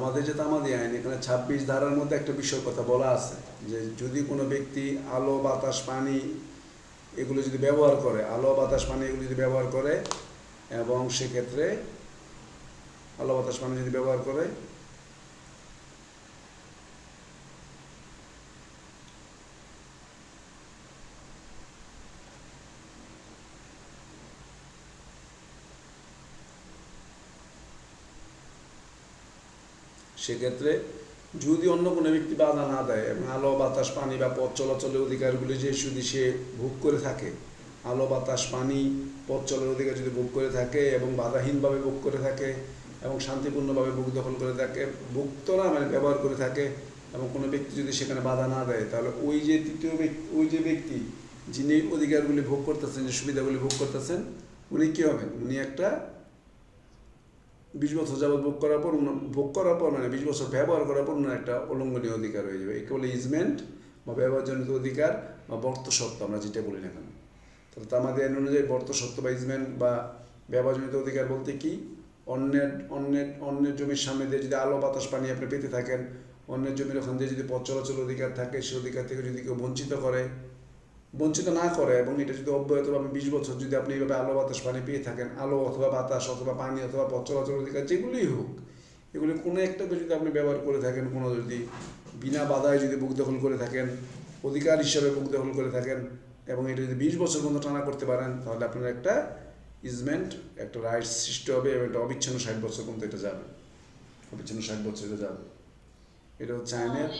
আমাদের যে তামাদি আইন এখানে 26 ধারার মধ্যে একটা বিষয় কথা বলা আছে যে যদি কোনো ব্যক্তি আলো বাতাস পানি এগুলো যদি ব্যবহার করে, আলো বাতাস পানি এগুলো যদি ব্যবহার করে, এবং সেক্ষেত্রে আলো বাতাস পানি যদি ব্যবহার করে সেক্ষেত্রে যদি অন্য কোনো ব্যক্তি বাধা না দেয় এবং আলো বাতাস পানি বা পথ চলাচলের অধিকারগুলি যে যদি সে ভোগ করে থাকে, আলো বাতাস পানি পথ চলার অধিকার যদি ভোগ করে থাকে এবং বাধাহীনভাবে ভোগ করে থাকে এবং শান্তিপূর্ণভাবে ভোগ দখল করে থাকে, ভুক্ত না মানে ব্যবহার করে থাকে, এবং কোনো ব্যক্তি যদি সেখানে বাধা না দেয়, তাহলে ওই যে তৃতীয় ব্যক্তি, ওই যে ব্যক্তি যিনি অধিকারগুলি ভোগ করতেছেন, যে সুবিধাগুলি ভোগ করতেছেন, উনি কী হবেন? উনি একটা 20 বছর যাবৎ ভোগ করার পর মানে 20 বছর ব্যবহার করার পর ওনার একটা অলঙ্ঘনীয় অধিকার হয়ে যাবে। একে বলে ইজমেন্ট বা ব্যবহারজনিত অধিকার বা বর্তসত্ত্ব, আমরা যেটা বলি না কেন। তাহলে আমাদের আইন অনুযায়ী বর্তসত্ত্ব বা ইজমেন্ট বা ব্যবহারজনিত অধিকার বলতে কি? অন্যের জমির সামনে দিয়ে যদি আলো বাতাস পানি আপনি পেতে থাকেন, অন্যের জমির ওখান দিয়ে যদি পথ চলাচল অধিকার থাকে, সে অধিকার থেকে যদি কেউ বঞ্চিত না করে এবং এটা যদি অব্যাহতভাবে 20 বছর যদি আপনি এইভাবে আলো বাতাস পানি পেয়ে থাকেন, আলো অথবা বাতাস অথবা পানি অথবা পথ চলাচল অধিকার যেগুলোই হোক, এগুলি কোনো একটাতে যদি আপনি ব্যবহার করে থাকেন, কোনো যদি বিনা বাধায় যদি বুক দখল করে থাকেন, অধিকার হিসাবে বুক দখল করে থাকেন, এবং এটা যদি 20 বছর পর্যন্ত টানা করতে পারেন, তাহলে আপনার একটা ইজমেন্ট, একটা রাইটস সৃষ্টি হবে এবং এটা অবিচ্ছিন্ন 60 বছর পর্যন্ত এটা যাবে, অবিচ্ছিন্ন 60 বছর এটা যাবে। এটা হচ্ছে আইনের